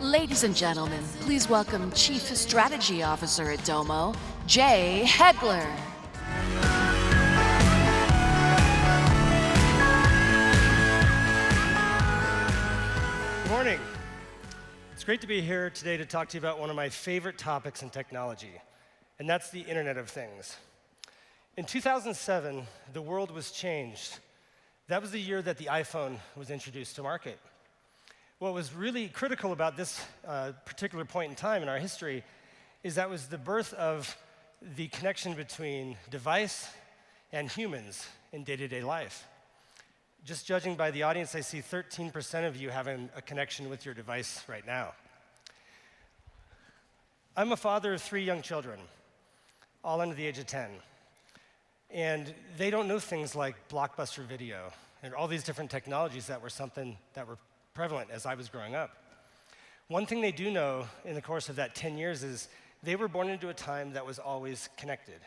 Ladies and gentlemen, please welcome Chief Strategy Officer at Domo, Jay Heglar. Good morning. It's great to be here today to talk to you about one of my favorite topics in technology, and that's the Internet of Things. In 2007, the world was changed. That was the year that the iPhone was introduced to market. What was really critical about this particular point in time in our history is that was the birth of the connection between device and humans in day-to-day life. Just judging by the audience, I see 13% of you having a connection with your device right now. I'm a father of 3 young children, all under the age of 10. And they don't know things like Blockbuster Video and all these different technologies that were prevalent as I was growing up. One thing they do know in the course of that 10 years is they were born into a time that was always connected.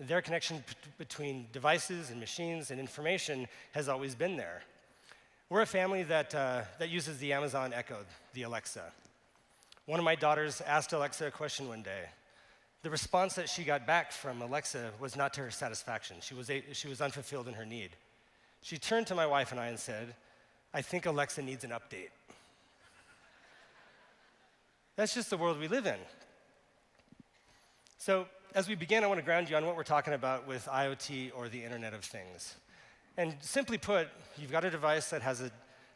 Their connection between devices and machines and information has always been there. We're a family that uses the Amazon Echo, the Alexa. One of my daughters asked Alexa a question one day. The response that she got back from Alexa was not to her satisfaction. She was unfulfilled in her need. She turned to my wife and I and said, "I think Alexa needs an update." That's just the world we live in. So as we begin, I want to ground you on what we're talking about with IoT or the Internet of Things. And simply put, you've got a device that has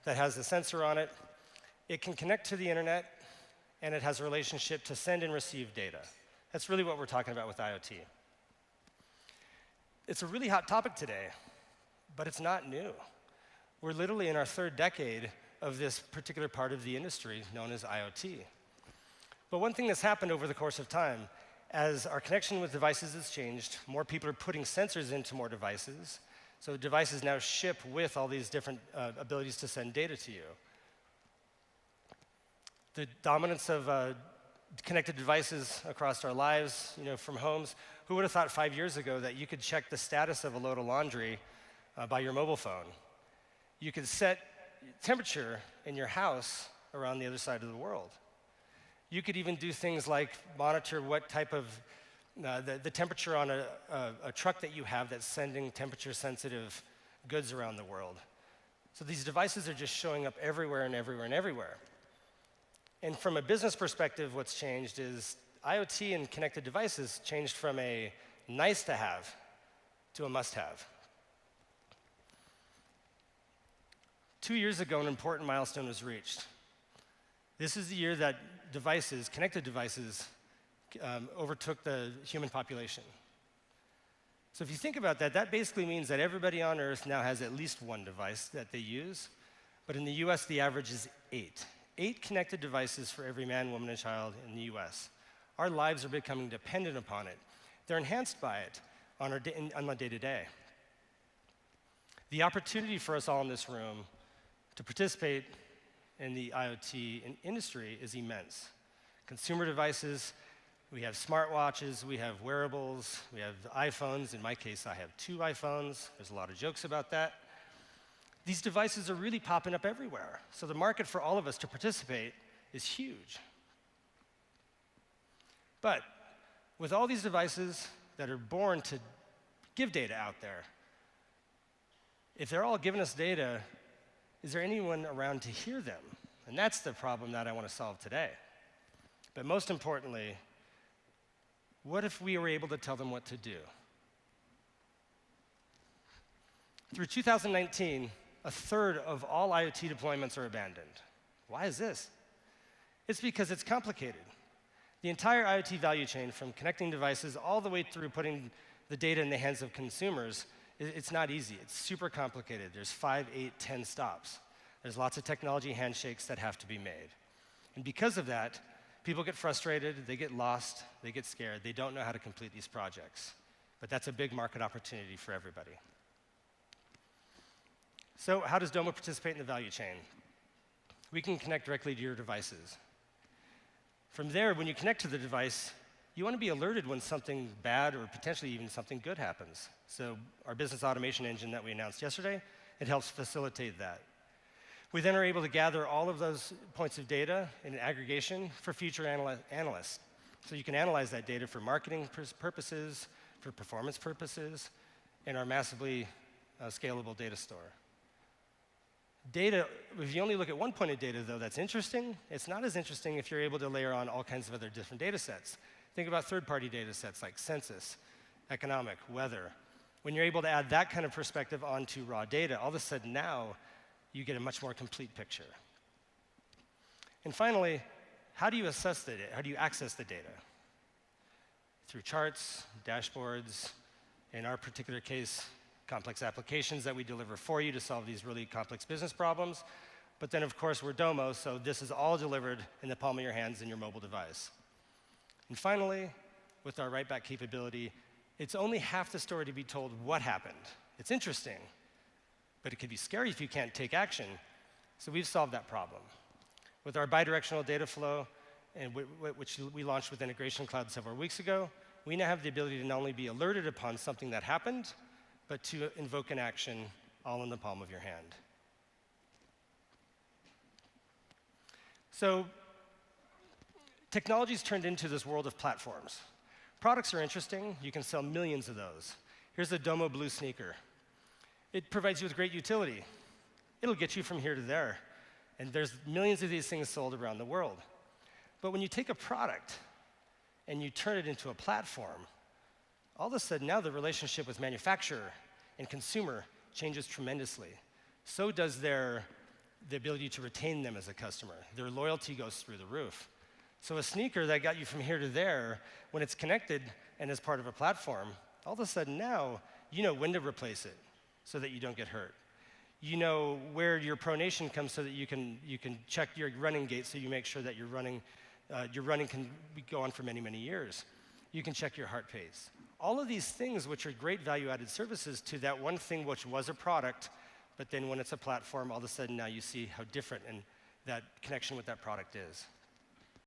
a sensor on it. It can connect to the internet, and it has a relationship to send and receive data. That's really what we're talking about with IoT. It's a really hot topic today, but it's not new. We're literally in our 3rd decade of this particular part of the industry known as IoT. But one thing that's happened over the course of time, as our connection with devices has changed, more people are putting sensors into more devices. So devices now ship with all these different abilities to send data to you. The dominance of connected devices across our lives, from homes. Who would have thought 5 years ago that you could check the status of a load of laundry by your mobile phone? You could set temperature in your house around the other side of the world. You could even do things like monitor what type of, the temperature on a truck that you have that's sending temperature-sensitive goods around the world. So these devices are just showing up everywhere and everywhere and everywhere. And from a business perspective, what's changed is IoT and connected devices changed from a nice-to-have to a must-have. 2 years ago, an important milestone was reached. This is the year that connected devices, overtook the human population. So if you think about that, that basically means that everybody on Earth now has at least one device that they use. But in the US, the average is 8. 8 connected devices for every man, woman, and child in the US. Our lives are becoming dependent upon it. They're enhanced by it on our day-to-day. The opportunity for us all in this room to participate in the IoT industry is immense. Consumer devices, we have smartwatches, we have wearables, we have iPhones. In my case, I have 2 iPhones. There's a lot of jokes about that. These devices are really popping up everywhere. So the market for all of us to participate is huge. But with all these devices that are born to give data out there, if they're all giving us data, is there anyone around to hear them? And that's the problem that I want to solve today. But most importantly, what if we were able to tell them what to do? Through 2019, a third of all IoT deployments are abandoned. Why is this? It's because it's complicated. The entire IoT value chain, from connecting devices all the way through putting the data in the hands of consumers, it's not easy. It's super complicated. There's 5, 8, 10 stops. There's lots of technology handshakes that have to be made. And because of that, people get frustrated, they get lost, they get scared, they don't know how to complete these projects. But that's a big market opportunity for everybody. So how does Domo participate in the value chain? We can connect directly to your devices. From there, when you connect to the device, you want to be alerted when something bad or potentially even something good happens. So our business automation engine that we announced yesterday, it helps facilitate that. We then are able to gather all of those points of data in an aggregation for future analysts. So you can analyze that data for marketing purposes, for performance purposes, in our massively scalable data store. Data, if you only look at one point of data, though, that's interesting. It's not as interesting if you're able to layer on all kinds of other different data sets. Think about third-party data sets like census, economic, weather. When you're able to add that kind of perspective onto raw data, all of a sudden now you get a much more complete picture. And finally, how do you assess the data? How do you access the data? Through charts, dashboards, in our particular case, complex applications that we deliver for you to solve these really complex business problems. But then, of course, we're Domo, so this is all delivered in the palm of your hands in your mobile device. And finally, with our write-back capability, it's only half the story to be told what happened. It's interesting, but it can be scary if you can't take action. So we've solved that problem. With our bidirectional data flow, and which we launched with Integration Cloud several weeks ago, we now have the ability to not only be alerted upon something that happened, but to invoke an action all in the palm of your hand. So technology's turned into this world of platforms. Products are interesting. You can sell millions of those. Here's the Domo Blue sneaker. It provides you with great utility. It'll get you from here to there. And there's millions of these things sold around the world. But when you take a product and you turn it into a platform, all of a sudden now the relationship with manufacturer and consumer changes tremendously. So does the ability to retain them as a customer. Their loyalty goes through the roof. So a sneaker that got you from here to there, when it's connected and is part of a platform, all of a sudden now you know when to replace it so that you don't get hurt. You know where your pronation comes so that you can check your running gait so you make sure that your running can go on for many, many years. You can check your heart pace. All of these things, which are great value-added services to that one thing which was a product, but then when it's a platform, all of a sudden now you see how different and that connection with that product is.